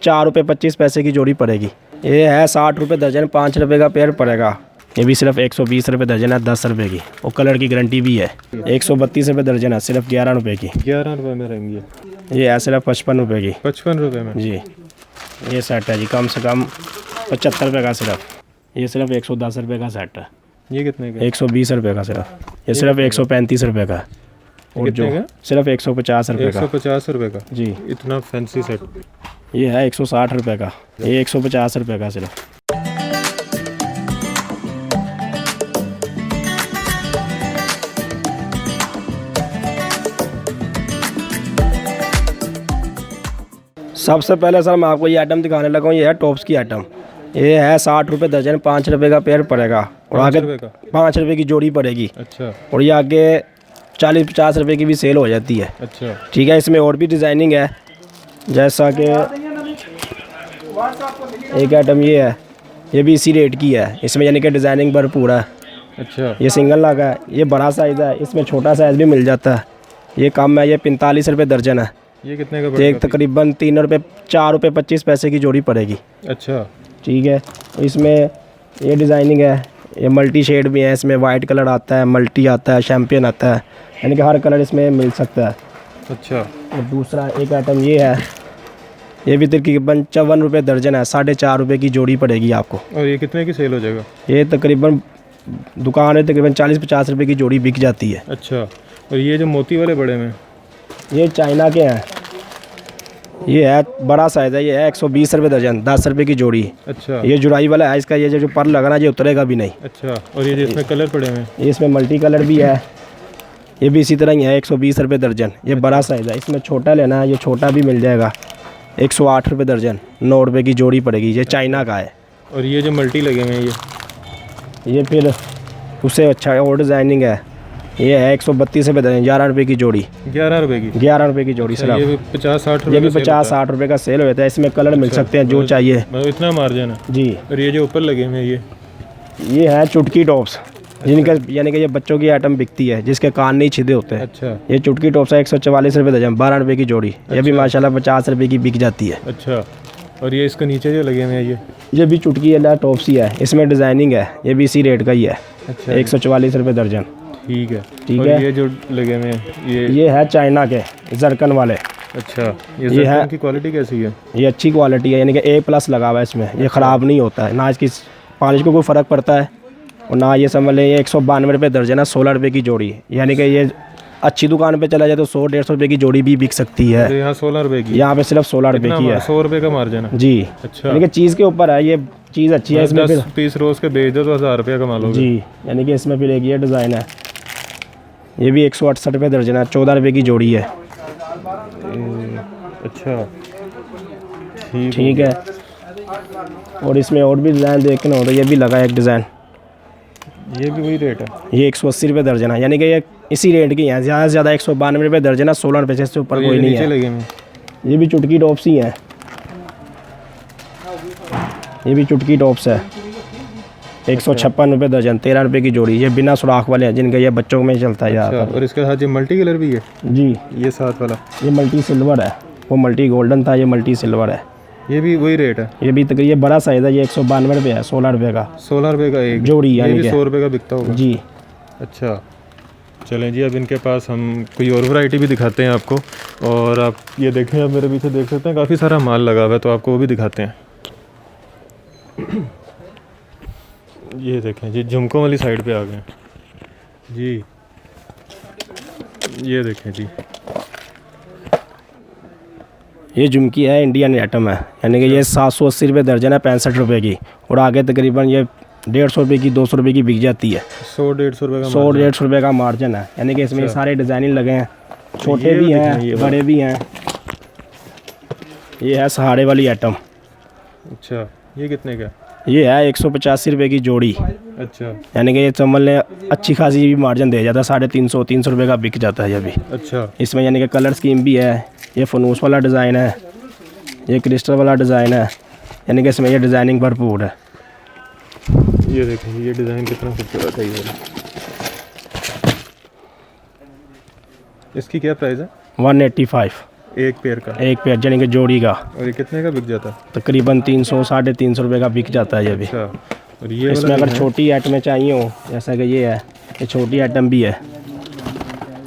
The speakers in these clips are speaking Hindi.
₹4.25 की जोड़ी पड़ेगी। ये है 60 रुपये दर्जन, 5 रुपये का पेयर पड़ेगा। ये भी सिर्फ 120 रुपये दर्जन है, 10 रुपये की, और कलर की गारंटी भी है। 132 रुपये दर्जन है, सिर्फ 11 रुपये की। 11 रुपये में रहेंगी। ये है सिर्फ 55 रुपये की। 55 रुपये में जी। ये सेट है जी, कम से कम 75 रुपये का सिर्फ। ये सिर्फ 110 रुपये का सेट है। ये कितने का? 120 रुपये का सिर्फ। ये सिर्फ 135 रुपये का। और जो सिर्फ 150 रुपये का। 150 रुपये का जी। इतना फैंसी सेट। ये है 160 रुपये का। ये 150 रुपये का सिर्फ। सबसे पहले सर मैं आपको ये आइटम दिखाने लगा हूँ। ये है टॉप्स की आइटम। ये है 60 रुपये दर्जन, 5 रुपये का पेयर पड़ेगा, और आगे 5 रुपये की जोड़ी पड़ेगी। अच्छा। और ये आगे 40-50 रुपये की भी सेल हो जाती है। अच्छा। ठीक है। इसमें और भी डिज़ाइनिंग है, जैसा कि एक आइटम ये है, ये भी इसी रेट की है। इसमें यानी कि डिज़ाइनिंग भरपूर है। अच्छा। ये सिंगल लगा है, ये बड़ा साइज़ है, इसमें छोटा साइज़ भी मिल जाता है। ये कम है, ये 45 रुपये दर्जन है। ये कितने का पड़ेगा? एक तकरीबन 4.25 की जोड़ी पड़ेगी। अच्छा। ठीक है। इसमें ये डिज़ाइनिंग है, ये मल्टी शेड भी है, इसमें वाइट कलर आता है, मल्टी आता है, चैम्पियन आता है, यानी कि हर कलर इसमें मिल सकता है। अच्छा। और दूसरा एक आइटम ये है, ये भी तकरीबन 54 रुपये दर्जन है, 4.5 रुपये की जोड़ी पड़ेगी आपको। और ये कितने की सेल हो जाएगा? ये तकरीबन दुकान है, तकरीबन 40-50 रुपये की जोड़ी बिक जाती है। अच्छा। और ये जो मोती वाले बड़े में, ये चाइना के हैं। ये है बड़ा साइज़ है, ये है 120 रुपये दर्जन, 10 रुपये की जोड़ी। अच्छा। ये जुड़ाई वाला है, इसका ये जो पर लगा ना, ये उतरेगा भी नहीं। अच्छा। और ये इसमें कलर पड़े हैं, ये इसमें मल्टी कलर भी है। ये भी इसी तरह ही है, 120 रुपये दर्जन। ये बड़ा साइज़ है, इसमें छोटा लेना है, ये छोटा भी मिल जाएगा। 108 रुपये दर्जन, 9 रुपये की जोड़ी पड़ेगी। ये चाइना का है। और ये जो मल्टी लगे हुए हैं, ये फिर उससे अच्छा है, और डिज़ाइनिंग है। ये है 132 रुपये दर्जन, 11 रुपये की जोड़ी। 11 रुपये की? 11 रुपये की जोड़ी। सर ये भी 50-60 रुपये? ये भी 50-60 रुपये का सेल होता है। इसमें कलर मिल सकते हैं जो चाहिए। मतलब इतना मार्जिन है जी। और ये जो ऊपर लगे हुए हैं, ये है चुटकी टॉप्स, जिनका यानी कि ये बच्चों की आइटम बिकती है, जिसके कान नहीं छिदे होते हैं। अच्छा। ये चुटकी टॉप्स है, 144 रुपये दर्जन, 12 रुपये की जोड़ी। ये भी माशाल्लाह 50 रुपये की बिक जाती है। अच्छा। और ये इसके नीचे जो लगे हुए हैं, ये भी चुटकी वाला टॉप्स ही है, इसमें डिज़ाइनिंग है। ये भी इसी रेट का ही है। अच्छा। 144 रुपये दर्जन। ठीक है। ठीक है। ये जो लगे हुए हैं, ये है चाइना के जरकन वाले। अच्छा। ये है की क्वालिटी कैसी है? ये अच्छी क्वालिटी है, यानी कि A+ लगा हुआ है इसमें। ये ख़राब नहीं होता है, ना इसकी पॉलिश को कोई फ़र्क पड़ता है, और ना ये समझ लें। ये 192 रुपये दर्जन है, 16 रुपये की जोड़ी। यानी कि ये अच्छी दुकान पे चला जाए तो 100-150 रुपये की जोड़ी भी बिक सकती है। यहाँ 16 रुपये की? यहाँ पे सिर्फ 16 रुपये की है। 100 रुपये का मार्जिन है जी। अच्छा। यानी कि चीज़ के ऊपर है, ये चीज़ अच्छी है। इसमें 10 पीस रोज़ के बेच दो तो 1000 रुपये कमा लोगे जी। यानी कि इसमें फिर एक ये डिज़ाइन है, ये भी 168 रुपये दर्जन है, 14 रुपये की जोड़ी है। अच्छा। ठीक है। और इसमें और भी डिज़ाइन देखना हो तो ये भी लगा है एक डिज़ाइन। ये भी वही रेट है? ये 180 रुपये दर्जन है, यानी कि ये इसी रेट की है। ज़्यादा से ज़्यादा 192 रुपये दर्जन है, 16 रुपये से ऊपर कोई नहीं है। ये भी चुटकी टॉप्स ही हैं। ये भी चुटकी टॉप्स है, 156 रुपये दर्जन, 13 रुपये की जोड़ी। ये बिना सुराख वाले हैं, जिनके ये बच्चों में चलता है। अच्छा। और इसके साथ ये मल्टी कलर भी है जी। ये साथ वाला, ये मल्टी सिल्वर है, वो मल्टी गोल्डन था, ये मल्टी सिल्वर है। ये भी वही रेट है? ये भी तक ये बड़ा साइज़ है, ये 192 रुपये है, 16 रुपये का। 16 रुपये का एक जोड़ी, यानी कि 100 रुपये का बिकता होगा जी। अच्छा। चलें जी, अब इनके पास हम कोई और वैरायटी भी दिखाते हैं आपको। और आप ये देखें, आप मेरे पीछे देख सकते हैं काफ़ी सारा माल लगा हुआ है, तो आपको वो भी दिखाते हैं। ये देखें जी, झुमकों वाली साइड पे आ गए जी। ये देखें जी, ये झुमकी है, इंडियन आइटम है, यानी कि ये 780 रुपये दर्जन है, 65 रुपये की। और आगे तकरीबन ये 150 रुपये की, 200 रुपये की बिक जाती है। 100-150 रुपये का? 100-150 रुपये का मार्जिन है, यानी कि इसमें सारे डिज़ाइनिंग लगे हैं, छोटे भी हैं, बड़े भी हैं। ये है सहारे वाली आइटम। अच्छा। ये कितने का? ये है 185 रुपये की जोड़ी। अच्छा। यानी कि ये समझ लें अच्छी खासी भी मार्जिन दे जाता है, 350-300 रुपये का बिक जाता है ये भी। अच्छा। इसमें यानी कि कलर स्कीम भी है, ये फनूस वाला डिज़ाइन है, ये क्रिस्टल वाला डिज़ाइन है, यानी कि इसमें ये डिज़ाइनिंग भरपूर है। ये देखें, ये डिज़ाइन कितना खूबसूरत है। ये इसकी क्या प्राइस है? 185। एक पेयर का। एक पेयर यानी कि जोड़ी का। और ये कितने का बिक जाता है? तकरीबन 300 साढ़े 300 रुपये का बिक जाता है ये भी। अच्छा। और ये इसमें वाला अगर छोटी आइटमें चाहिए हो, जैसा कि ये है, ये छोटी आइटम भी है।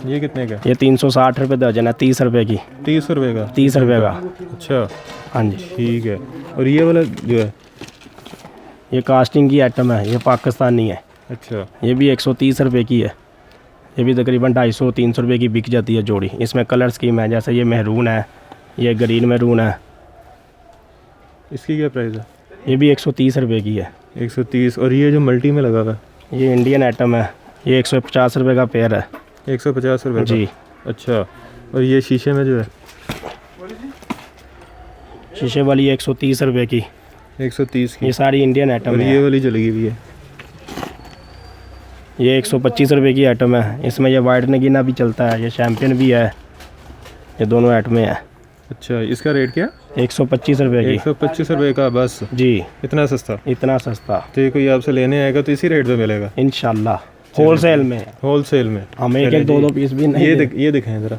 ये कितने का? ये 360 रुपये दर्जन है, 30 रुपये की। 30 रुपये का? 30 रुपये का। अच्छा हाँ जी। ठीक है। और ये वाला जो है? ये कास्टिंग की आइटम है, ये पाकिस्तानी है। अच्छा। ये भी 130 रुपये की है। ये भी तकरीबन 250-300 रुपये की बिक जाती है जोड़ी। इसमें कलर स्कीम है, जैसे ये महरून है, ये ग्रीन महरून है। इसकी क्या प्राइस है? ये भी 130 रुपये की है। 130। और ये जो मल्टी में लगा हुआ है? ये इंडियन आइटम है, ये 150 रुपये का पेयर है। 150 रुपये जी। अच्छा। और ये शीशे में जो है? शीशे वाली 130 रुपये की। 130 की। ये सारी इंडियन आइटम और है। ये वाली जो लगी हुई है? ये 125 रुपये की आइटम है। इसमें ये वाइट नगीना भी चलता है, ये चैम्पियन भी है। ये दोनों आइटमें हैं। अच्छा। इसका रेट क्या? 125 रुपये की। 125 रुपये का बस? जी। इतना सस्ता? इतना सस्ता। तो ये कोई आपसे लेने आएगा तो इसी रेट पे मिलेगा इंशाल्लाह। होलसेल में। होलसेल में? हम एक एक 2-2 पीस भी नहीं। ये दिखाएं ज़रा।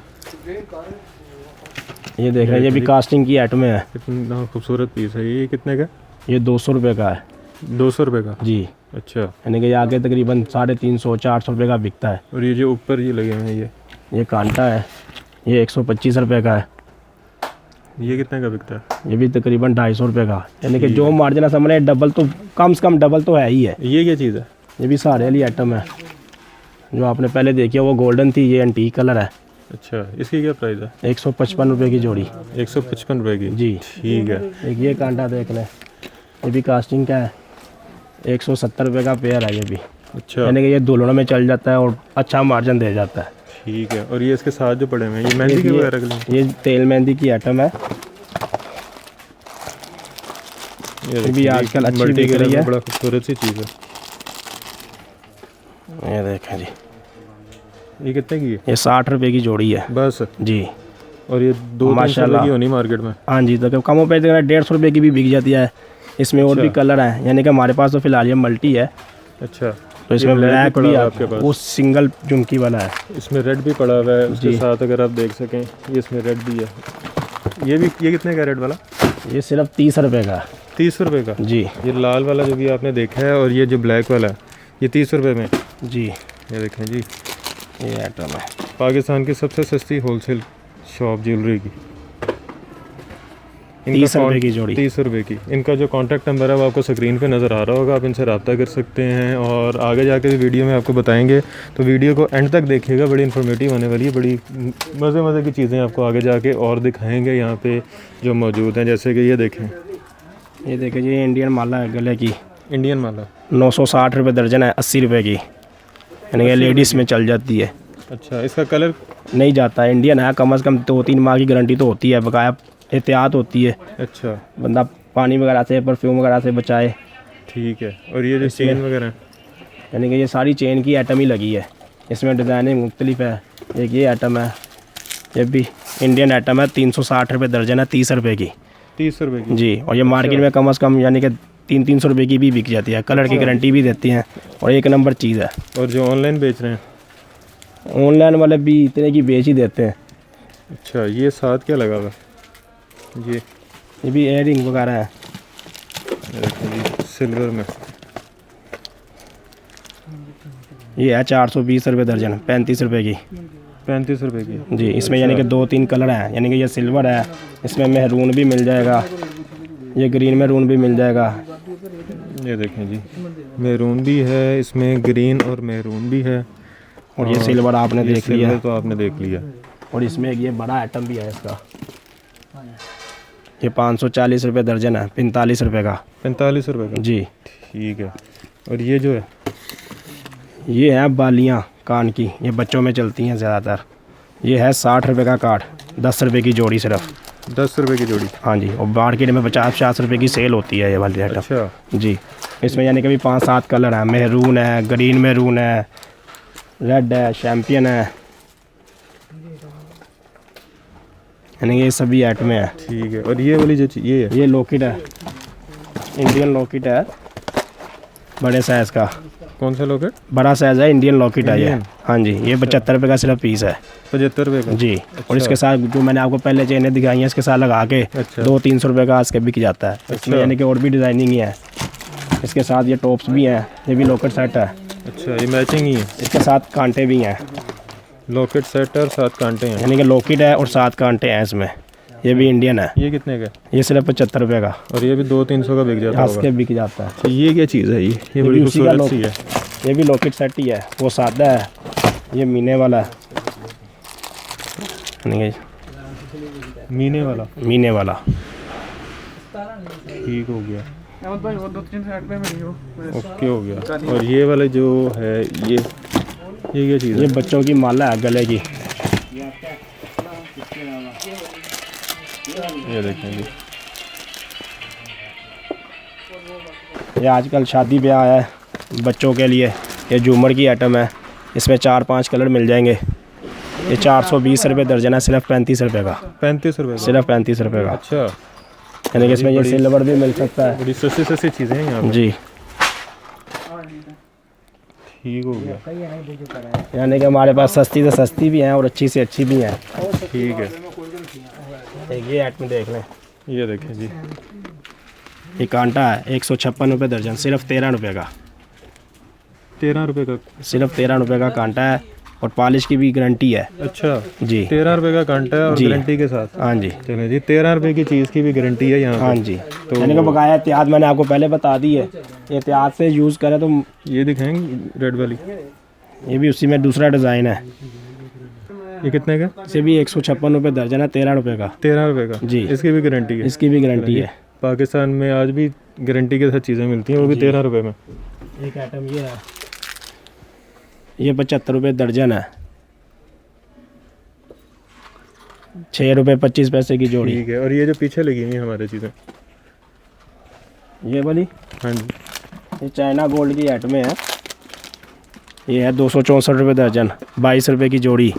ये देख रहे हैं, ये भी कास्टिंग की आइटमें है। कितना खूबसूरत पीस है। ये कितने का? ये 200 रुपये का है। 200 रुपये का? जी। अच्छा। यानी कि ये आगे तकरीबन 350-400 रुपये का बिकता है। और ये जो ऊपर ये लगे हुए हैं ये कांटा है, ये 125 रुपये का है। ये कितने का बिकता है? ये भी तकरीबन 250 रुपये का। यानी कि जो मार्जिन है समझ डबल तो कम से कम डबल तो है ही है। ये क्या चीज़ है? ये भी सारे वाली आइटम है। जो आपने पहले देखी है वो गोल्डन थी, ये एंटीक कलर है। अच्छा। इसकी क्या प्राइस है? 155 रुपये की जोड़ी। 155 रुपये की? जी। ठीक है। एक ये कांटा देख लें, ये भी कास्टिंग का है, 170 रुपये का पेयर है ये भी। अच्छा। यानी कि ये दुल्हनों में चल जाता है और अच्छा मार्जिन दे जाता है। ठीक है। और ये इसके साथ जो पड़े हुए हैं ये मेहंदी के वगैरह के लिए? ये तेल मेहंदी की आइटम है। ये भी आजकल अच्छी बिक रही है। बड़ा खूबसूरत सी चीज़ है। ये देखें जी, ये कितने की है? ये 60 रुपये की जोड़ी है बस? जी। और ये 200-300 रुपये की होनी मार्केट में? हाँ जी। तो कम पे 150 रुपये की भी बिक जाती है। इसमें और भी कलर हैं, यानी कि हमारे पास तो फिलहाल ये मल्टी है। अच्छा। तो इसमें ब्लैक भी आपके पास? वो सिंगल झुमकी वाला है। इसमें रेड भी पड़ा हुआ है उसके साथ, अगर आप देख सकें। ये इसमें रेड भी है। ये कितने का रेड वाला? ये सिर्फ 30 रुपये का। 30 रुपये का? जी। ये लाल वाला जो भी आपने देखा है, और ये जो ब्लैक वाला है ये 30 रुपये में? जी। ये देखें जी, ये आइटम है पाकिस्तान की सबसे सस्ती होलसेल शॉप ज्वेलरी की। 30 रुपये की जोड़ी। 30 रुपये की। इनका जो कॉन्टैक्ट नंबर है वो आपको स्क्रीन पे नज़र आ रहा होगा, आप इनसे रब्ता कर सकते हैं। और आगे जाके भी वीडियो में आपको बताएंगे, तो वीडियो को एंड तक देखिएगा, बड़ी इन्फॉर्मेटिव होने वाली है। बड़ी मज़े की चीज़ें आपको आगे जाके और दिखाएंगे यहाँ पे जो मौजूद हैं। जैसे कि ये देखें, ये देखें जी, इंडियन माला है गले की। इंडियन माला 960 रुपये दर्जन है, 80 रुपये की। यानी कि लेडीज़ में चल जाती है। अच्छा। इसका कलर नहीं जाता है, इंडियन है। कम से कम 2-3 माह की गारंटी तो होती है, बकाया एहतियात होती है। अच्छा। बंदा पानी वगैरह से, परफ्यूम वगैरह से बचाए। ठीक है। और ये जो चेन वगैरह, यानी कि ये सारी चेन की आइटम ही लगी है। इसमें डिज़ाइनिंग मुख्तलिफ है। एक ये आइटम है, ये भी इंडियन आइटम है, 360 रुपये दर्जन है, 30 रुपये की। 30 रुपये की? जी। और ये मार्केट में कम से कम यानी कि 300-300 रुपये की भी बिक जाती है। कलर की गारंटी भी देती हैं और एक नंबर चीज़ है। और जो ऑनलाइन बेच रहे हैं, ऑनलाइन वाले भी इतने की बेच ही देते हैं। अच्छा। ये साथ क्या लगा हुआ? ये भी एयरिंग वगैरह है, सिल्वर में। ये है 420 रुपये दर्जन, 35 रुपये की। 35 रुपये की? जी। इसमें यानी कि 2-3 कलर हैं। यानी कि ये सिल्वर है, इसमें महरून भी मिल जाएगा, ये ग्रीन महरून भी मिल जाएगा। ये देखें जी, महरून भी है इसमें, ग्रीन और महरून भी है। और ये सिल्वर आपने देख लिया, तो आपने देख लिया। और इसमें ये बड़ा आइटम भी है इसका, ये 540 रुपये दर्जन है, 45 रुपये का। 45 रुपये का? जी। ठीक है। और ये जो है, ये है बालियाँ कान की, ये बच्चों में चलती हैं ज़्यादातर। ये है 60 रुपये का कार्ड, 10 रुपये की जोड़ी सिर्फ। 10 रुपये की जोड़ी? हाँ जी। और मार्केट में 50-50 रुपये की सेल होती है ये वाली आइटम। अच्छा। जी। इसमें यानी कि भी 5-7 कलर हैं, महरून है, ग्रीन महरून है, रेड है, चैम्पियन है, यानी ये सभी आइटमें हैं। ठीक है। और ये वाली जो ये है, ये लॉकेट है, इंडियन लॉकेट है, बड़े साइज़ का। कौन सा लॉकेट? बड़ा साइज़ है, इंडियन लॉकेट है ये। इंडियन? हाँ जी, ये 75 रुपये का सिर्फ पीस है 75 रुपये का? जी। और इसके साथ जो मैंने आपको पहले चेनें दिखाई हैं, इसके साथ लगा के अच्छा। 200-300 रुपये का इसके बिक जाता है। इसमें यानी कि और भी डिज़ाइनिंग ही है। इसके साथ ये टॉप्स भी हैं, ये भी लॉकेट सेट है। अच्छा, ये मैचिंग ही है? इसके साथ कांटे भी हैं, लॉकेट सेट और 7 कांटे हैं। यानी कि लॉकेट है और 7 कांटे हैं इसमें। ये भी इंडियन है। ये कितने का? ये सिर्फ 75 रुपये का। और ये भी 200-300 का बिक जाता हंस के होगा। बिक जाता है। तो ये क्या चीज़ है? ये बड़ी भी उसी का खूबसूरत सी है। ये भी लॉकेट सेट ही है। वो सादा है, ये मीने वाला है। यानी कि मीने वाला? मीने वाला। ठीक हो गया, ओके हो गया। और ये वाला जो है ये क्या चीज़ ये है? बच्चों की माला है गले की। ये देखें जी, ये आजकल शादी ब्याह है बच्चों के लिए, ये झूमर की आइटम है। इसमें 4-5 कलर मिल जाएंगे। ये 420 रुपये दर्जन है, सिर्फ 35 रुपये का। 35 रुपये का? सिर्फ 35 रुपये का। अच्छा, यानी कि इसमें ये सिल्वर भी मिल सकता है बड़ी सस्ती सस्ती चीज़ें हैं यहाँ पे। जी। ठीक हो गया, यानी कि हमारे पास सस्ती से सस्ती भी हैं और अच्छी से अच्छी भी हैं। ठीक है। एक ये आइटम देख लें, ये देखें जी, ये कांटा है 156 रुपये दर्जन, सिर्फ 13 रुपये का। 13 रुपये का? सिर्फ 13 रुपये का कांटा है और पॉलिश की भी गारंटी है। अच्छा, जी। 13 रुपये का कांटा है और जी। गारंटी के साथ? हाँ जी, चलो जी, 13 रुपये की चीज़ की भी गारंटी है यहाँ पे। हाँ जी। तो यानी कि बकाया एहतियात मैंने आपको पहले बता दी है, एहतियात से यूज़ करें तो। ये दिखाएंगे रेड वाली? ये भी उसी में दूसरा डिज़ाइन है। ये कितने का? इसे भी 156 रुपये दर्जन है, 13 रुपये का। 13 रुपये का? जी। इसकी भी गारंटी है? इसकी भी गारंटी है। पाकिस्तान में आज भी गारंटी के साथ चीज़ें मिलती हैं, वो भी 13 रुपये में। एक आइटम ये है, ये 75 रुपये दर्जन है, 6 रुपये 25 पैसे की जोड़ी। ठीक है। और ये जो पीछे लगी हुई हैं हमारे चीज़ें, ये वाली, हाँ जी, ये चाइना गोल्ड की आइटमें है। ये है 264 रुपये दर्जन, 22 रुपये की जोड़ी।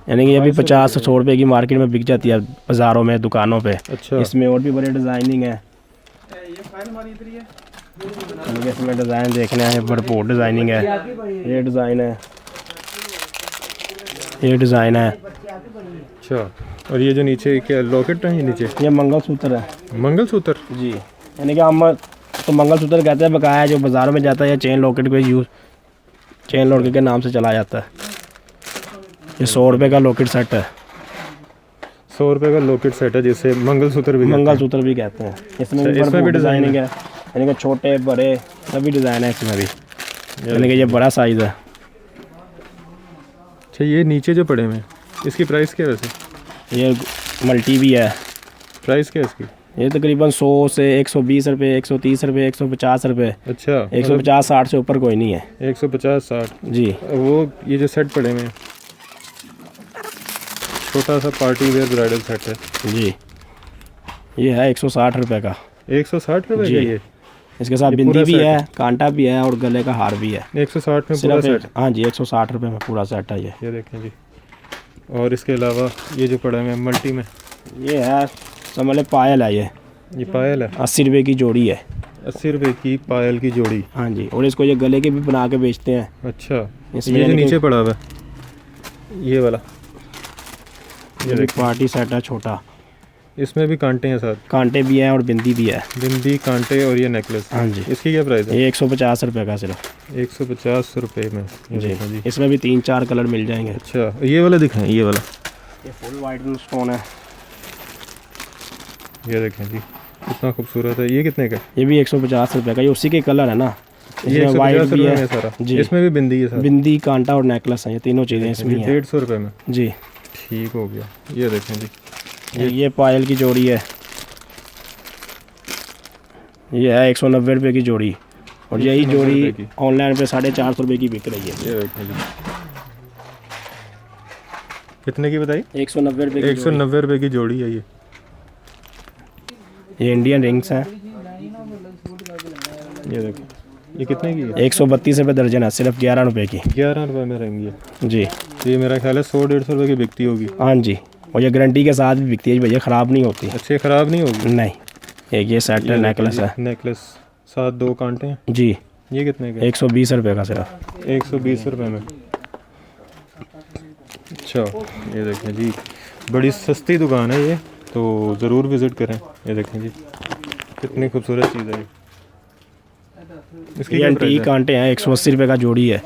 यानी कि ये भी 50-100 रुपये की मार्केट में बिक जाती है, बाज़ारों में, दुकानों पे। अच्छा। इसमें और भी बड़े डिज़ाइनिंग है। यानी कि इसमें डिज़ाइन देखने हैं, भरपूर डिज़ाइनिंग है। ये डिज़ाइन है, ये डिज़ाइन है। अच्छा, और ये जो नीचे क्या लॉकेट है? ये नीचे ये मंगलसूत्र है। मंगलसूत्र? जी। यानी कि हम तो मंगलसूत्र कहते हैं, बकाया जो बाज़ारों में जाता है या चेन लॉकेट को यूज़, चेन लॉकेट के नाम से चला जाता है। ये 100 रुपये का लॉकेट सेट है। 100 रुपये का लॉकेट सेट है, जिसे मंगलसूत्र भी मंगलसूत्र भी कहते हैं। इसमें भी इसमें भी डिज़ाइनिंग है। यानी कि छोटे बड़े सभी डिज़ाइन है इसमें भी। यानी कि ये बड़ा साइज़ है। अच्छा, ये नीचे जो पड़े हुए हैं, इसकी प्राइस क्या है वैसे? ये मल्टी भी है। प्राइस क्या है इसकी? ये तकरीबन 100 से 120 रुपये, 130 रुपये, 150 रुपये। अच्छा, 150-60 से ऊपर कोई नहीं है। 150-60? जी। वो ये जो सेट पड़े हुए हैं, छोटा सा पार्टी वेयर ब्राइडल सेट है जी। ये है 160 रुपये का। 160 रुपये का? ये इसके साथ ये बिंदी पूरा भी सेट है, कांटा भी है और गले का हार भी है। 160 में पूरा सेट? हाँ जी, 160 रुपये में पूरा सेट है ये। देखें जी। और इसके अलावा ये जो पड़ा है मल्टी में, ये है समझ लें पायल है। ये पायल है? 80 रुपये की जोड़ी है। 80 रुपये की पायल की जोड़ी? हाँ जी। और इसको ये गले के भी बना के बेचते हैं। अच्छा, इसमें ये जो यानी कि- नीचे पड़ा हुआ है ये वाला, ये भी पार्टी सेट है छोटा। इसमें भी कांटे हैं साथ? कांटे भी हैं और बिंदी भी है। बिंदी, कांटे और ये नेकलेस? हाँ जी। इसकी क्या प्राइस है? ये 150 रुपये का सिर्फ। 150 रुपये में? ये जी। देखें जी। इसमें भी 3-4 कलर मिल जाएंगे। अच्छा, ये वाला दिखाएं, ये वाला। ये फुल वाइट स्टोन है। ये देखें जी, कितना खूबसूरत है। ये कितने का? ये भी 150 रुपये का। ये उसी के कलर है ना। ये इसमें वाइट 150 भी रुपये में है सारा? जी। इसमें भी बिंदी है साथ? बिंदी, कांटा और नेकलेस है, ये तीनों चीज़ें इसमें हैं। 150 रुपये में? जी। ठीक हो गया। ये देखें जी, ये पायल की जोड़ी है। ये है 190 रुपये की जोड़ी। और यही 190 रुपये जोड़ी की? ऑनलाइन पे 450 रुपये की बिक रही है। ये देखें जी, कितने की बताई? 190 रुपये की 190 रुपये की जोड़ी है ये। जोड़ी। ये इंडियन रिंग्स हैं। ये देखो, ये कितने की है? 132 रुपये दर्जन है, सिर्फ 11 रुपये की। 11 रुपये में रहेंगी ये। जी। तो ये मेरा ख्याल है 100-150 रुपये की बिकती होगी। हाँ जी। और ये गारंटी के साथ भी बिकती है भैया, ख़राब नहीं होती। अच्छे, ख़राब नहीं होगी? नहीं। एक ये सेट है, नेकलेस है। नेकलेस साथ 2 कांटे हैं। जी। ये कितने का? 120 रुपये का सिर्फ। 120 रुपये में। अच्छा, ये देखें जी, बड़ी सस्ती दुकान है ये, तो ज़रूर विज़िट करें। ये देखें जी, कितनी खूबसूरत चीज़ है ये। इसकी ये क्या प्राइस एंटीक है? कांटे हैं, 180 रुपये का जोड़ी है।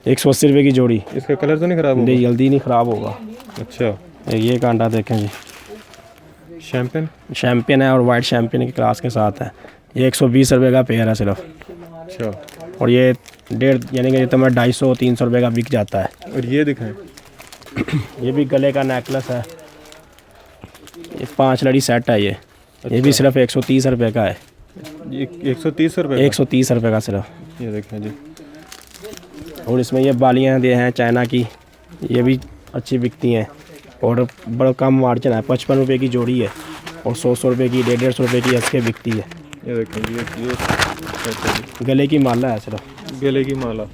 180 रुपये की जोड़ी। इसका कलर तो नहीं ख़राब होगा? नहीं, जल्दी नहीं ख़राब होगा। अच्छा, ये कांटा देखें जी, शैम्पेन। शैम्पियन है और वाइट शैम्पियन की क्लास के साथ है। ये 120 रुपये का पेयर है सिर्फ। अच्छा, और ये 1.5 यानी कि ये तो मैं 250-300 रुपये का बिक जाता है। और ये दिखाएं। ये भी गले का नेकलेस है, ये 5 लड़ी सेट है। ये भी सिर्फ 130 रुपये का है। ये 130 रुपये? 130 रुपये का सिर्फ। ये देखें जी। और इसमें ये बालियाँ दे हैं चाइना की, ये भी अच्छी बिकती हैं और बड़ा कम मार्जिन है। 55 रुपये की जोड़ी है और 100 रुपये की, 150 रुपये की इसके बिकती है। ये देखें जी, ये गले की माला है सिर्फ, गले की माला,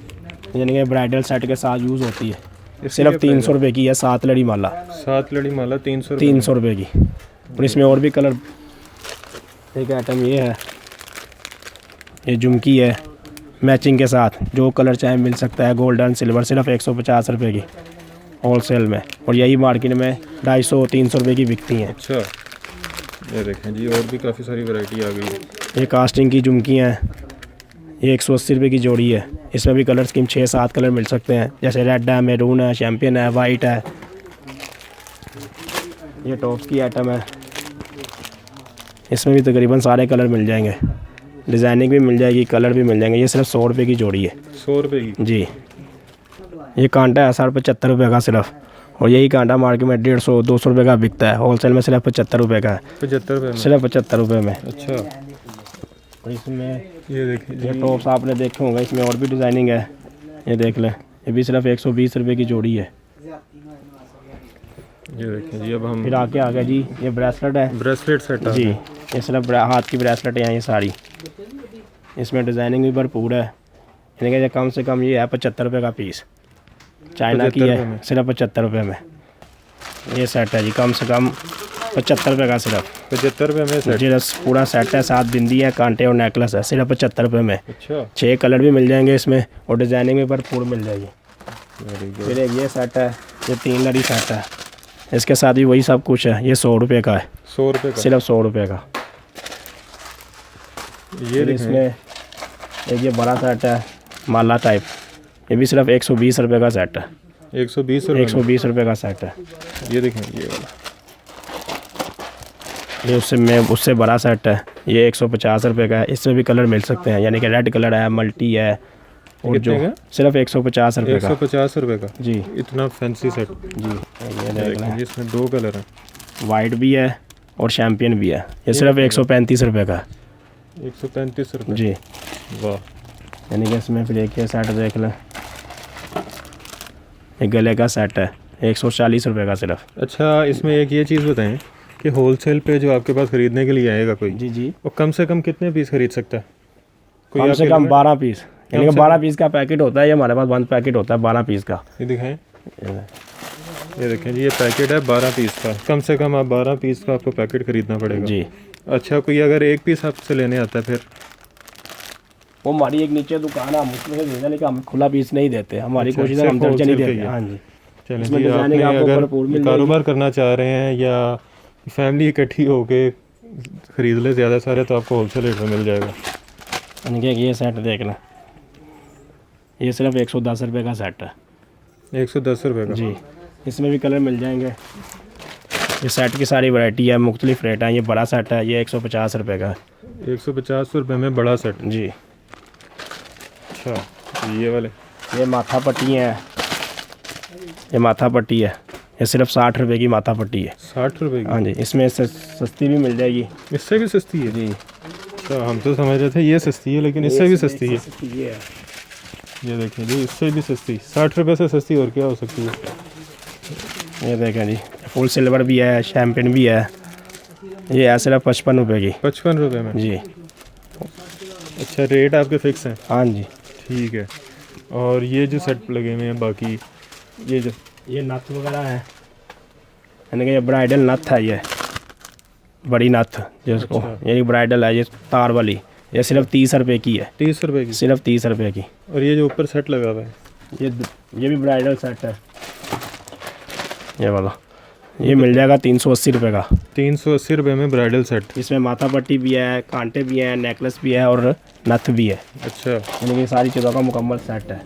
यानी कि ब्राइडल सेट के साथ यूज़ होती है। इसकी सिर्फ क्या 300 रुपये की है, 7 लड़ी माला, 7 लड़ी माला 300 300 रुपये की। और इसमें और भी कलर, एक आइटम ये है, ये झुमकी है मैचिंग के साथ, जो कलर चाहे मिल सकता है, गोल्डन सिल्वर, सिर्फ 150 रुपये की होलसेल में। और यही मार्केट में 250-300 रुपये की बिकती हैं। अच्छा, ये देखें जी, और भी काफ़ी सारी वैरायटी आ गई है। ये कास्टिंग की झुमकी हैं, ये 180 रुपये की जोड़ी है। इसमें भी कलर स्कीम 6-7 कलर मिल सकते हैं, जैसे रेड है, मैरून है, चैम्पियन है, वाइट है। ये टॉप्स की आइटम है, इसमें भी तकरीबन सारे कलर मिल जाएंगे, डिज़ाइनिंग भी मिल जाएगी, कलर भी मिल जाएंगे। ये सिर्फ 100 रुपये की जोड़ी है। 100 रुपये की? जी। ये कांटा है 75 रुपये का सिर्फ, और यही कांटा मार्केट में 150-200 रुपये का बिकता है, होलसेल में सिर्फ 75 रुपये का है। 75 रुपये में? सिर्फ 75 रुपये में। अच्छा, और इसमें ये देखिए ये जी, टॉप्स आपने देखे होंगे, इसमें और भी डिज़ाइनिंग है, ये देख लें। ये भी सिर्फ 120 रुपये की जोड़ी है। ये देखें जी, अब हम फिर आके आ गया जी, ये ब्रेसलेट है ब्रेसलेट सेट जी। ये सिर्फ हाथ की ब्रेसलेट है ये सारी, इसमें डिज़ाइनिंग भी भरपूर है। यानी कि ये कम से कम ये है 75 रुपये का पीस, चाइना की 75 है, रुपये में? सिर्फ 75 रुपये में ये सेट है जी। कम से कम 75 रुपये का सिर्फ। 75 रुपये में सेट? जी, बस पूरा सेट है, 7 बिंदी है, कांटे और नेकलेस है, सिर्फ 75 रुपये में। अच्छा, 6 कलर भी मिल जाएंगे इसमें और डिज़ाइनिंग भी भरपूर मिल जाएगी। Very good. फिर एक ये सेट है, ये 3 लड़ी सेट है, इसके साथ भी वही सब कुछ है। ये 100 रुपये का है, 100 रुपये का? सिर्फ 100 रुपये का। ये फिर देखें, इसमें एक ये बड़ा सेट है माला टाइप, ये भी सिर्फ 120 रुपये का सेट है। 120 रुपये? 120 रुपये का सेट है। ये देखें, ये वाला, ये उससे बड़ा सेट है, ये 150 रुपये का है। इसमें भी कलर मिल सकते हैं, यानी कि रेड कलर है, मल्टी है, और जो कितने का? सिर्फ 150 रुपये का 150 रुपये का? जी। इतना फैंसी सेट? जी, ये ये देख देखें लें, जी, इसमें 2 कलर हैं। वाइट भी है और चैम्पियन भी है। ये सिर्फ 135 रुपये का है 135 रुपये? जी। वाह। यानी कि इसमें फिर एक ये सेट देख लें, एक गले का सेट है, 140 रुपये का सिर्फ। अच्छा, इसमें एक ये चीज़ बताएं कि होलसेल पे जो आपके पास ख़रीदने के लिए आएगा कोई, जी जी, वो कम से कम कितने पीस खरीद सकता है? कोई कम से आपके कम limit? 12 पीस, यानी कि से 12 पीस का पैकेट होता है। ये हमारे पास 1 पैकेट होता है 12 पीस का। ये दिखाएं, ये देखें जी, ये पैकेट है 12 पीस का। कम से कम आप 12 पीस का आपको पैकेट खरीदना पड़ेगा जी। अच्छा, कोई अगर एक पीस आपसे लेने आता है फिर? वो हमारी एक नीचे दुकान है, हम उसमें से देते, लेकिन हम खुला पीस नहीं देते। हमारी अच्छा, कोशिश है हम सिर्फ दर्जन ही wholesale देते के हैं। हाँ जी। चलें इसमें जी, डिज़ाइनिंग आपने आपको अगर भरपूर मिल कारोबार करना चाह रहे हैं या फैमिली इकट्ठी होके ख़रीद ले ज़्यादा सारे, तो आपको होलसेल रेट में मिल जाएगा। यानी कि ये सेट देख लें, ये सिर्फ 110 रुपये का सेट है। 110 रुपये का? जी। इसमें भी कलर मिल जाएंगे। ये सेट की सारी वैरायटी है, मुख्तलिफ रेट हैं। ये बड़ा सेट है, ये 150 रुपये का है। 150 रुपये में बड़ा सेट? जी। अच्छा, ये वाले? ये माथा पट्टी है, ये माथा पट्टी है, ये सिर्फ 60 रुपये की माथा पट्टी है। 60 रुपये की? हाँ जी। इसमें सस्ती भी मिल जाएगी। इससे भी सस्ती है? जी। अच्छा, हम तो समझ रहे थे ये सस्ती है, लेकिन इससे भी सस्ती है। ये है, ये देखें जी, इससे भी सस्ती। 60 रुपये से सस्ती और क्या हो सकती है? ये देखें जी, फुल सिल्वर भी है, शैम्पेन भी है। ये है सिर्फ 55 रुपये की। 55 रुपये में? जी। अच्छा, रेट आपके फिक्स हैं? हाँ जी। ठीक है। और ये जो सेट लगे हुए हैं बाकी, ये जो ये नथ वगैरह है, यानी कि ये ब्राइडल नथ है, ये बड़ी नथ जिसको, अच्छा। यानी ब्राइडल है, ये तार वाली, ये सिर्फ 30 रुपये की है, 30 रुपये की। सिर्फ 30 रुपये की। और ये जो ऊपर सेट लगा हुआ है ये भी ब्राइडल सेट है, ये वाला, ये मिल जाएगा 380 रुपये का। 380 रुपये में ब्राइडल सेट। इसमें माथा पट्टी भी है, कांटे भी हैं, नेकलेस भी है और नथ भी है। अच्छा, यानी कि सारी चीज़ों का मुकम्मल सेट है।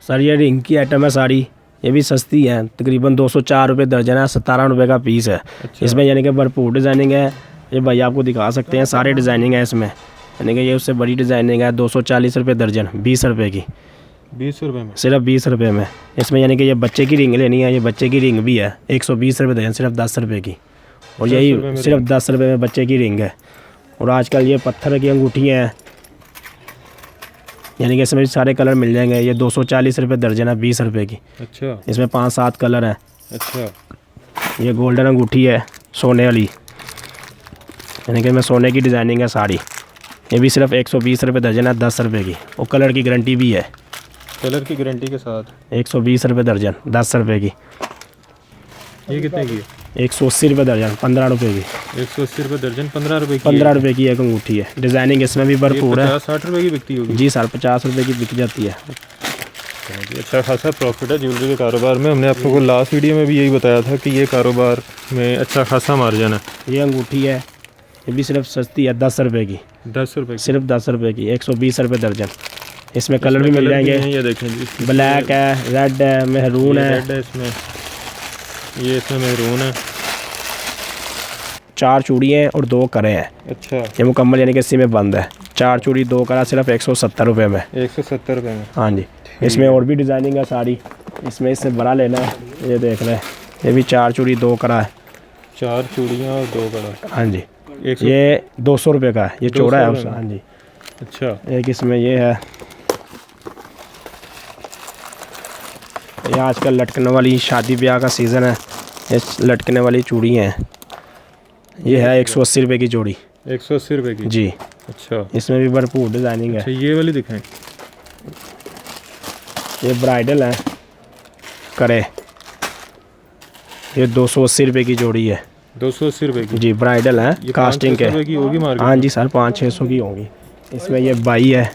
सर ये रिंग की आइटम है सारी, ये भी सस्ती है, तकरीबन 204 रुपये दर्जन है, 17 रुपये का पीस है। अच्छा। इसमें यानी कि भरपूर डिज़ाइनिंग है, ये भाई आपको दिखा सकते हैं, सारे डिज़ाइनिंग है इसमें। यानी कि ये उससे बड़ी डिज़ाइनिंग है, 240 रुपये दर्जन, 20 रुपये की, 20 रुपये में, सिर्फ 20 रुपये में। इसमें यानी कि ये बच्चे की रिंग लेनी है, ये बच्चे की रिंग भी है, 120 रुपये दर्जन, सिर्फ 10 रुपये की। और यही सिर्फ 10 रुपये में बच्चे की रिंग है। और आजकल ये पत्थर की अंगूठियाँ हैं, यानी कि इसमें भी सारे कलर मिल जाएंगे। ये 240 रुपये दर्जन है, 20 रुपये की। अच्छा, इसमें 5-7 कलर हैं। अच्छा, ये गोल्डन अंगूठी है सोने वाली, यानी कि इसमें सोने की डिज़ाइनिंग है सारी। ये भी सिर्फ 120 रुपये दर्जन है, 10 रुपये की। और कलर की गारंटी भी है, कलर की गारंटी के साथ। 120 रुपये दर्जन, 10 रुपये की। ये कितने की है? 180 रुपये दर्जन, 15 रुपये की। 180 रुपये दर्जन, 15 रुपये की। 15 रुपये की एक अंगूठी है, डिज़ाइनिंग इसमें भी भरपूर है। 50-60 रुपये की बिकती होगी जी सर, 50 रुपये की बिक जाती है। अच्छा खासा प्रॉफिट है ज्वेलरी के कारोबार में। हमने आप लोगों को लास्ट वीडियो में भी यही बताया था कि ये कारोबार में अच्छा खासा मार्जिन है। ये अंगूठी है, ये भी सिर्फ सस्ती है, 10 रुपये की, 10 रुपये की, सिर्फ 10 रुपये की, 120 रुपये दर्जन। इसमें कलर भी मिल जाएंगे, ये देखें जी, ब्लैक है, रेड है, मेहरून है, रेड है इसमें, ये इसमें मेहरून है। 4 चूड़ी हैं और 2 करे हैं। अच्छा, ये मुकम्मल यानी कि इसी में बंद है। 4 चूड़ी 2 करा सिर्फ 170 रुपये में। 170 रुपये में। हाँ जी, इसमें और भी डिज़ाइनिंग है सारी। इसमें इससे बड़ा लेना है, ये देख रहे हैं, ये भी 4 चूड़ी 2 करा है। 4 चूड़ियाँ और 2 कड़ा। हाँ जी, 100 ये 200 रुपये का है, ये चौड़ा है उसका। हाँ जी, अच्छा, एक इसमें ये है, ये आजकल लटकने वाली, शादी ब्याह का सीज़न है, ये लटकने वाली चूड़ी हैं। ये है 180 रुपये की जोड़ी। 180 रुपये की जी। अच्छा, इसमें भी भरपूर डिज़ाइनिंग अच्छा, है। ये वाली दिखाएं। ये ब्राइडल है करे, ये 280 रुपये की जोड़ी है। 280 रुपये की जी, ब्राइडल है, ये कास्टिंग 500 के। रुपये की होगी मार्केट हाँ जी सर, 500-600 की होंगी। इसमें ये बाई है,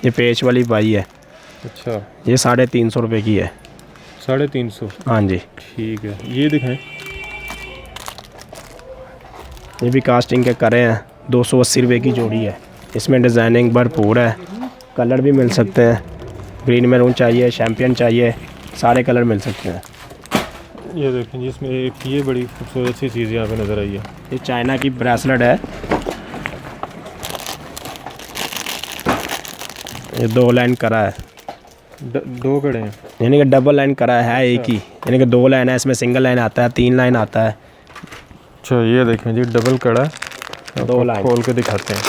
ये पेच वाली बाई है, अच्छा, ये 350 रुपये की है। 350। हाँ जी, ठीक है, ये दिखाएं। ये भी कास्टिंग के करे हैं, 280 रुपये की जोड़ी है। इसमें डिज़ाइनिंग भरपूर है, कलर भी मिल सकते हैं, ग्रीन मैरून चाहिए, चैम्पियन चाहिए, सारे कलर मिल सकते हैं। ये देखें जिसमें एक ये बड़ी खूबसूरत सी चीज़ यहाँ पे नज़र आई है। ये चाइना की ब्रेसलेट है, ये 2 लाइन करा है, 2 कड़े हैं, यानी कि डबल लाइन करा है एक ही, यानी कि 2 लाइन है, इसमें सिंगल लाइन आता है, 3 लाइन आता है। अच्छा, ये देखें जी डबल कड़ा, 2 लाइन खोल के दिखाते हैं।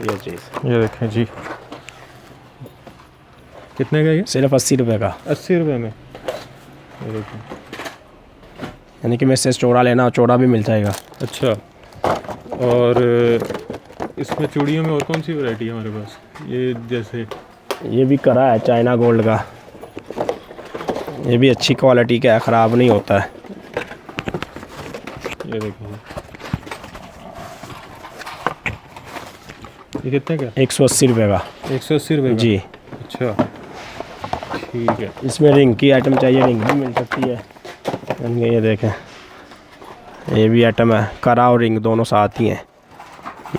ये चीज़, ये देखें जी, कितने का ये? सिर्फ 80 रुपये का। 80 रुपये में। ये देखें, यानी कि मैं इससे चौड़ा लेना, चौड़ा भी मिल जाएगा। अच्छा, और इसमें चूड़ियों में और कौन सी वैरायटी है हमारे पास? ये जैसे ये भी करा है चाइना गोल्ड का, ये भी अच्छी क्वालिटी का है, ख़राब नहीं होता है। ये देखिए, ये कितने का? 180 रुपये का। 180 रुपये जी। अच्छा, ठीक है। इसमें रिंग की आइटम चाहिए, रिंग भी मिल सकती है। ये देखें, ये भी आइटम है, करा और रिंग दोनों साथ ही हैं।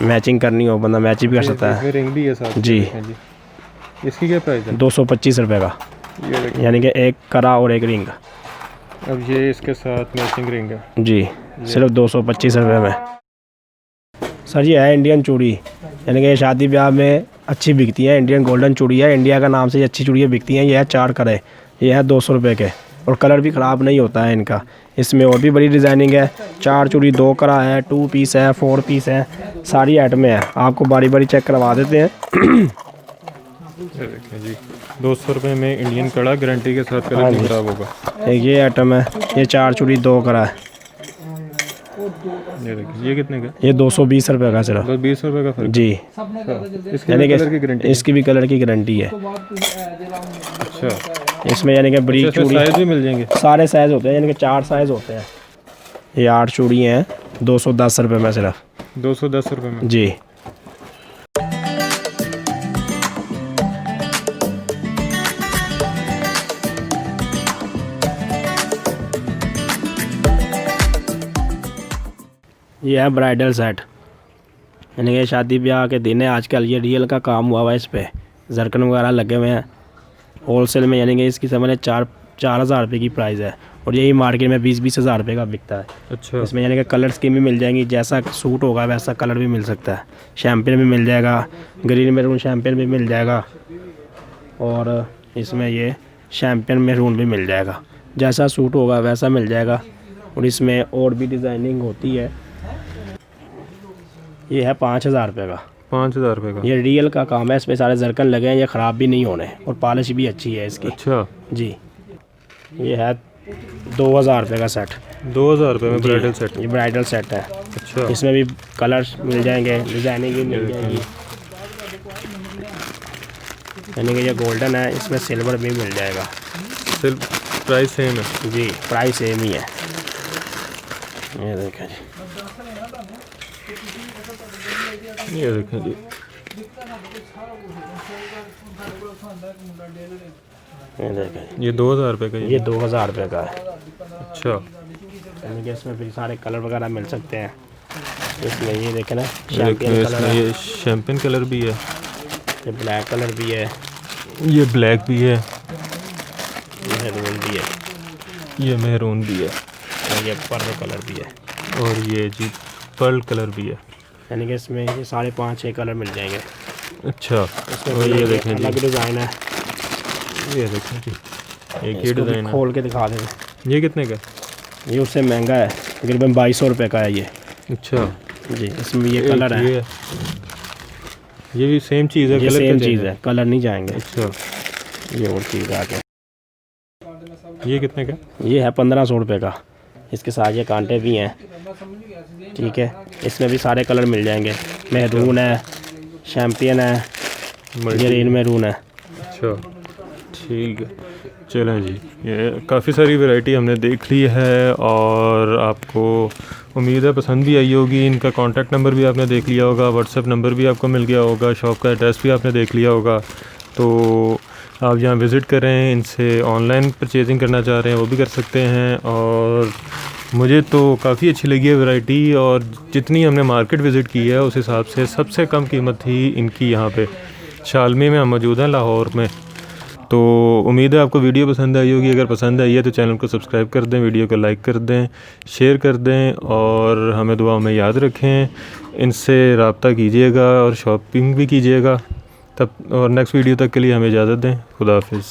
मैचिंग करनी हो बंदा मैच भी कर सकता है। इसमें रिंग भी है साथ। जी। इसकी क्या प्राइस है? 225 रुपये का, ये देखिए, यानी कि एक करा और एक रिंग। अब ये इसके साथ मैचिंग रिंग है जी, सिर्फ 225 रुपये में। सर ये है इंडियन चूड़ी, यानी कि ये शादी ब्याह में अच्छी बिकती है, इंडियन गोल्डन चूड़ी है, इंडिया का नाम से ये अच्छी चूड़ियाँ बिकती हैं। ये है 4 करे, ये है 200 रुपये के, और कलर भी ख़राब नहीं होता है इनका। इसमें और भी बड़ी डिज़ाइनिंग है, 4 चूड़ी 2 करा है, 2 पीस है, 4 पीस है, सारी आइटमें हैं। आपको बारी बारी चेक करवा देते हैं। ये देखिए जी, 200 रुपये में इंडियन कड़ा, गारंटी के साथ, कलर नहीं खराब होगा। एक ये आइटम है, ये 4 चूड़ी 2 करा है, ये देखिए, ये कितने का? ये 220 रुपये का सिर्फ। बस 20 रुपये का फर्क। जी, इसकी यानी कलर की कि गारंटी। इसकी भी कलर की गारंटी है। अच्छा, इसमें यानी कि बरीक चूड़ी साइज भी मिल जाएंगे? सारे साइज़ होते हैं, यानी कि 4 साइज़ होते हैं। ये 8 चूड़ी हैं 210 रुपये में सिर्फ। 210 रुपये में जी। ये है ब्राइडल सेट, यानी कि शादी ब्याह के दिन है आजकल। ये रियल का काम हुआ हुआ है, इस पर जरकन वगैरह लगे हुए हैं होलसेल में, यानी कि इसकी समझ 4,000 रुपये की प्राइस है और यही मार्केट में 20-20 हज़ार रुपये का बिकता है। अच्छा। इसमें यानी कि कलर स्कीम भी मिल जाएंगी, जैसा सूट होगा वैसा कलर भी मिल सकता है। शैम्पेन भी मिल जाएगा, ग्रीन मैरून शैम्पेन भी मिल जाएगा और इसमें ये शैम्पेन मैरून भी मिल जाएगा, जैसा सूट होगा वैसा मिल जाएगा। और इसमें और भी डिज़ाइनिंग होती है। ये है 5,000 रुपये का। 5,000 रुपये का? ये रियल का काम है, इस पर सारे जरकन लगे हैं, ये ख़राब भी नहीं होने और पॉलिश भी अच्छी है इसकी। अच्छा जी। ये है 2,000 रुपये का सेट। 2,000 रुपये में ब्राइडल सेट? ये ब्राइडल सेट है। अच्छा। इसमें भी कलर्स मिल जाएंगे, डिज़ाइनिंग भी मिल जाएगी। यानी कि ये गोल्डन है, इसमें सिल्वर भी मिल जाएगा। प्राइस सेम है? जी प्राइस सेम ही है। ये देखें जी, ये देखें जी, ये देखें ये 2,000 रुपये का? ये 2,000 रुपये का है। अच्छा। यानी कि इसमें भी सारे कलर वगैरह मिल सकते हैं। इसमें ये देखें ना, देखिए शैम्पेन कलर इसमें है, ये शैम्पेन कलर भी है, ये ब्लैक कलर भी है, ये ब्लैक भी है, ये मैरून भी है, ये मेहरून भी है और ये पर्ल कलर भी है, और ये जी पर्ल कलर भी है। यानी कि इसमें ये सारे 5-6 कलर मिल जाएंगे। अच्छा। इसमें और ये देखें जी, अलग डिज़ाइन है। ये देखें जी, एक ही इसको भी डिज़ाइन है। खोल के दिखा दें। ये कितने का? ये उससे महंगा है, तकरीबन 2,200 रुपये का है ये। अच्छा जी। इसमें ये कलर है, ये भी सेम चीज़ है? ये कलर सेम क्या चीज़ है, कलर नहीं जाएंगे। अच्छा। ये और चीज़ आगे, ये कितने का? ये है 1,500 रुपये का। इसके साथ ये कांटे भी हैं, ठीक है। इसमें भी सारे कलर मिल जाएंगे, मैरून है, शैम्पियन है, ग्रीन मैरून है। अच्छा ठीक है, चलें जी, ये काफ़ी सारी वैरायटी हमने देख ली है और आपको उम्मीद है पसंद भी आई होगी। इनका कॉन्टैक्ट नंबर भी आपने देख लिया होगा, व्हाट्सएप नंबर भी आपको मिल गया होगा, शॉप का एड्रेस भी आपने देख लिया होगा। तो आप यहाँ विज़िट करें, इनसे ऑनलाइन परचेजिंग करना चाह रहे हैं वो भी कर सकते हैं। और मुझे तो काफ़ी अच्छी लगी है वैरायटी, और जितनी हमने मार्केट विज़िट की है उस हिसाब से सबसे कम कीमत थी इनकी यहाँ पे शालमी में हम मौजूद हैं, लाहौर में। तो उम्मीद है आपको वीडियो पसंद आई होगी। अगर पसंद आई है तो चैनल को सब्सक्राइब कर दें, वीडियो को लाइक कर दें, शेयर कर दें और हमें दुआ में याद रखें। इनसे रब्ता कीजिएगा और शॉपिंग भी कीजिएगा। तब और नेक्स्ट वीडियो तक के लिए हमें इजाज़त दें। खुदा हाफिज़।